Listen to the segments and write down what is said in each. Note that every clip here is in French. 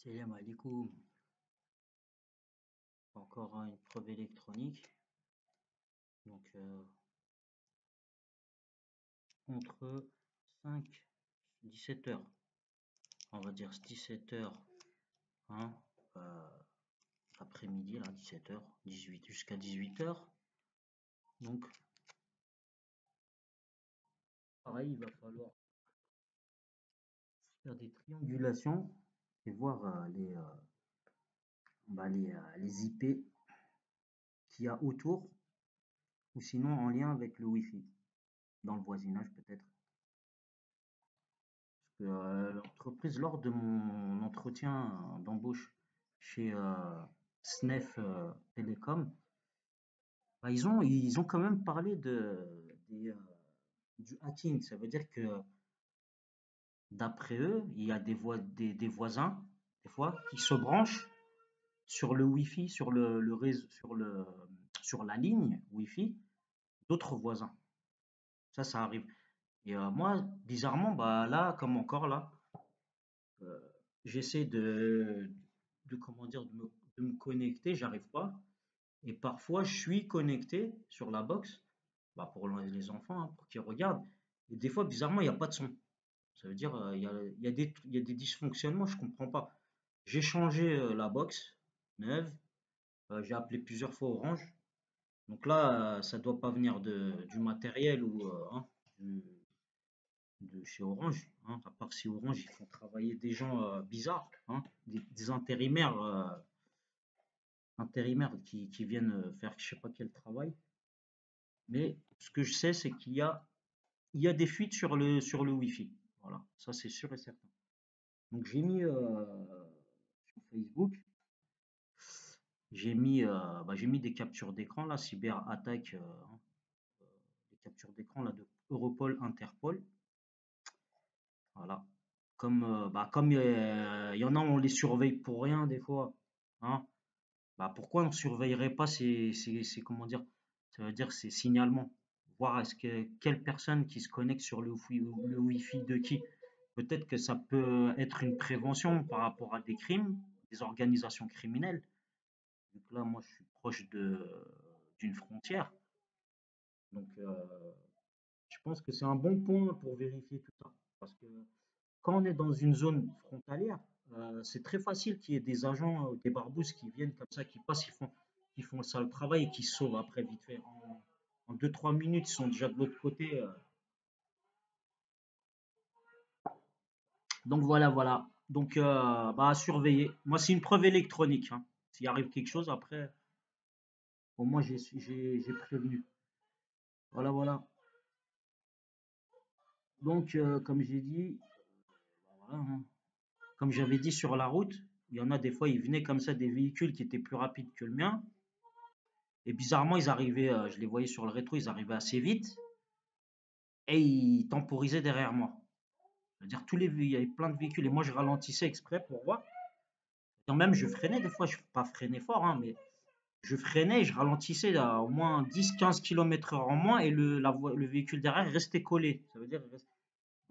Salam alaikum. Encore une preuve électronique. Donc, entre 5 et 17 heures. On va dire 17 heures, hein, après-midi, là, 17 heures, 18 jusqu'à 18 heures. Donc, pareil, il va falloir faire des triangulations et voir les IP qu'il y a autour, ou sinon en lien avec le Wi-Fi, dans le voisinage peut-être. L'entreprise, lors de mon entretien d'embauche chez SNEF Télécom, bah, ils ont quand même parlé du hacking. Ça veut dire que d'après eux, il y a des voisins, des fois, qui se branchent sur le Wi-Fi, sur le réseau, sur la ligne Wi-Fi d'autres voisins. Ça arrive. Et moi, bizarrement, bah là, comme encore là, euh, j'essaie comment dire, de me connecter, j'arrive pas. Et parfois, je suis connecté sur la box, bah, pour les enfants, hein, pour qu'ils regardent. Et des fois, bizarrement, il n'y a pas de son. Ça veut dire, il y a des dysfonctionnements, je comprends pas. J'ai changé la box neuve, j'ai appelé plusieurs fois Orange. Donc là, ça doit pas venir du matériel ou hein, du- de chez Orange, hein, à part si Orange, ils font travailler des gens bizarres, hein, des intérimaires qui viennent faire je sais pas quel travail. Mais ce que je sais, c'est il y a des fuites sur le Wi-Fi. Voilà, ça c'est sûr et certain. Donc sur Facebook, j'ai mis des captures d'écran, là, cyberattaque, hein, des captures d'écran là, de Europol, Interpol. Voilà. Comme il y en a, on les surveille pour rien des fois. Hein. Bah, pourquoi on ne surveillerait pas comment dire, ça veut dire ces signalements. Voir est-ce que quelle personne qui se connecte sur le Wi-Fi de qui. Peut-être que ça peut être une prévention par rapport à des crimes, des organisations criminelles. Donc là, moi, je suis proche d'une frontière. Donc, je pense que c'est un bon point pour vérifier tout ça. Parce que quand on est dans une zone frontalière, c'est très facile qu'il y ait des agents, des barbouzes qui viennent comme ça, qui passent, qui font le sale travail et qui se sauvent après vite fait. En 2-3 minutes, ils sont déjà de l'autre côté. Donc voilà, voilà. Donc, bah, à surveiller. Moi, c'est une preuve électronique, hein. S'il arrive quelque chose, après, au moins, j'ai prévenu. Voilà, voilà. Donc, comme j'ai dit, voilà, hein. Comme j'avais dit sur la route, il y en a des fois, ils venaient comme ça des véhicules qui étaient plus rapides que le mien. Et bizarrement, ils arrivaient, je les voyais sur le rétro, ils arrivaient assez vite et ils temporisaient derrière moi. C'est-à-dire, il y avait plein de véhicules et moi, je ralentissais exprès pour voir. Et même, je freinais des fois, je ne pas freiner fort, hein, mais je freinais et je ralentissais à au moins 10-15 km/h en moins et le véhicule derrière restait collé. Ça veut dire,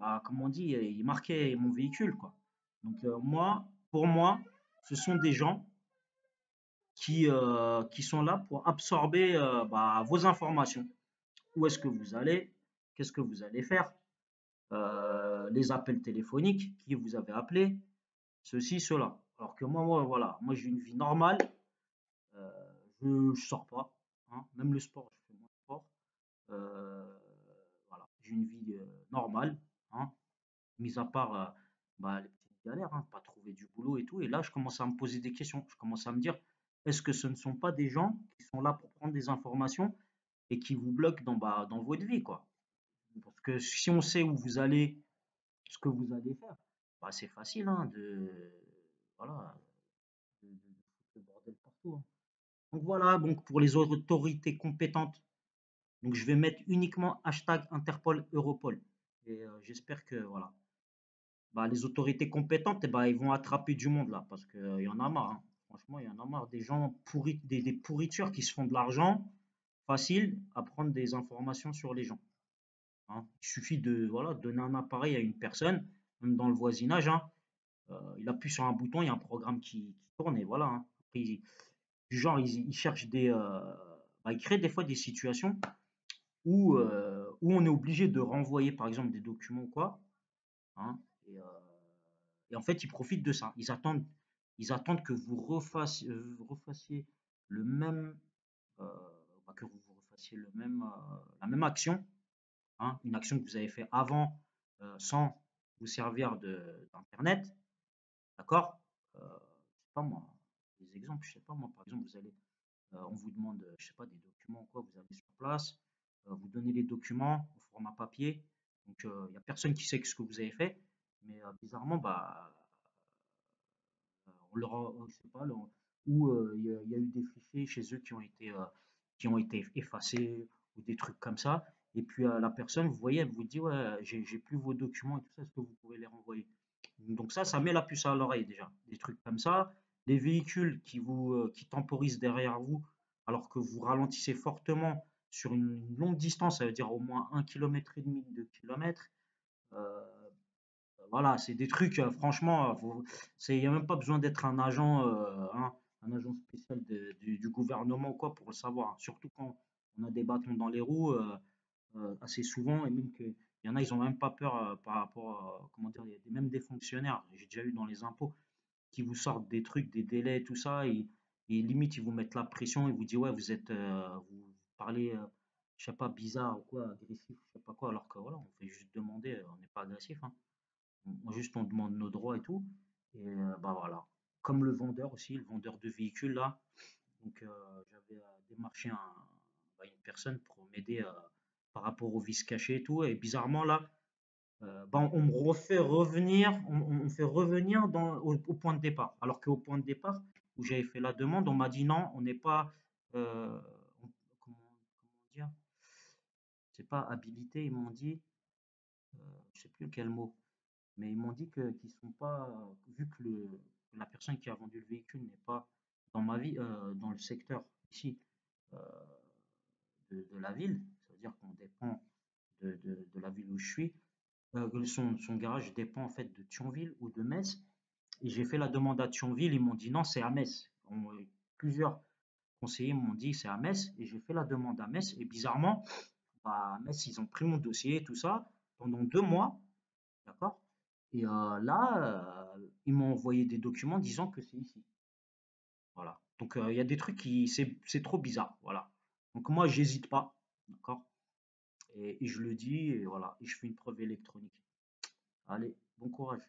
bah, comme on dit, il marquait mon véhicule, quoi. Donc, pour moi, ce sont des gens qui sont là pour absorber bah, vos informations. Où est-ce que vous allez? Qu'est-ce que vous allez faire? Les appels téléphoniques, qui vous avez appelé, ceci, cela. Alors que moi voilà, moi j'ai une vie normale, euh, je ne sors pas, hein. Même le sport, je fais moins de sport. Euh, voilà, j'ai une vie normale, hein, mis à part bah, les petites galères, hein, pas trouver du boulot et tout. Et là, je commence à me poser des questions. Je commence à me dire, est-ce que ce ne sont pas des gens qui sont là pour prendre des informations et qui vous bloquent dans votre vie, quoi? Parce que si on sait où vous allez, ce que vous allez faire, bah, c'est facile, hein, voilà, de foutre le bordel partout, hein. Donc voilà, donc pour les autorités compétentes, donc je vais mettre uniquement hashtag Interpol Europol. Et j'espère que voilà, bah, les autorités compétentes, eh ben, ils vont attraper du monde là, parce qu'il y en a marre, hein. Franchement, il y en a marre des gens pourris, des pourritures qui se font de l'argent facile à prendre des informations sur les gens, hein. Il suffit de voilà, donner un appareil à une personne, même dans le voisinage, hein. Il appuie sur un bouton, il y a un programme qui tourne et voilà, hein. Après, du genre, ils cherchent bah, ils créent des fois des situations où on est obligé de renvoyer, par exemple, des documents ou quoi, hein, et, euh, et en fait, ils profitent de ça. Ils attendent que vous refassiez le même, euh, bah, que vous refassiez la même action, hein, une action que vous avez fait avant sans vous servir d'Internet, d'accord? Je sais pas moi, des exemples, je sais pas moi, par exemple, on vous demande, je sais pas, des documents ou quoi, vous allez sur place, vous donnez les documents au format papier, donc il n'y a personne qui sait ce que vous avez fait, mais bizarrement, bah, on leur je sais pas, ou il y a eu des fichiers chez eux qui ont été effacés ou des trucs comme ça. Et puis la personne, vous voyez, elle vous dit, ouais, j'ai plus vos documents et tout ça, est-ce que vous pouvez les renvoyer? Donc ça met la puce à l'oreille déjà, des trucs comme ça. Les véhicules qui temporisent derrière vous, alors que vous ralentissez fortement sur une longue distance, ça veut dire au moins 1,5 km, 2 km. Voilà, c'est des trucs, franchement, il n'y a même pas besoin d'être un agent, hein, un agent spécial du gouvernement ou quoi pour le savoir, hein. Surtout quand on a des bâtons dans les roues, assez souvent, et même qu'il y en a, ils ont même pas peur par rapport comment dire, il y a même des fonctionnaires, j'ai déjà eu dans les impôts, qui vous sortent des trucs, des délais, tout ça, et limite, ils vous mettent la pression, ils vous disent, ouais, vous parlez, je sais pas, bizarre ou quoi, agressif, je sais pas quoi, alors que voilà, on fait juste demander, on n'est pas agressif, hein. Juste, on demande nos droits et tout. Et bah voilà. Comme le vendeur aussi, le vendeur de véhicules là. Donc j'avais démarché bah, une personne pour m'aider par rapport au vice caché et tout. Et bizarrement là, bah, on me refait revenir, on fait revenir au point de départ. Alors qu'au point de départ, où j'avais fait la demande, on m'a dit non, on n'est pas, euh, comment dire, c'est pas habilité, ils m'ont dit, je sais plus quel mot. Mais ils m'ont dit qu'ils sont pas, vu que la personne qui a vendu le véhicule n'est pas dans ma vie, dans le secteur ici euh, de la ville, ça veut dire qu'on dépend de la ville où je suis. Son garage dépend en fait de Thionville ou de Metz. Et j'ai fait la demande à Thionville, ils m'ont dit non, c'est à Metz. Plusieurs conseillers m'ont dit c'est à Metz, et j'ai fait la demande à Metz. Et bizarrement, bah, à Metz, ils ont pris mon dossier, tout ça, pendant 2 mois. D'accord? Et là, ils m'ont envoyé des documents disant que c'est ici. Voilà. Donc il y a des trucs c'est trop bizarre. Voilà. Donc moi, j'hésite pas. D'accord? Et je le dis, et voilà. Et je fais une preuve électronique. Allez, bon courage.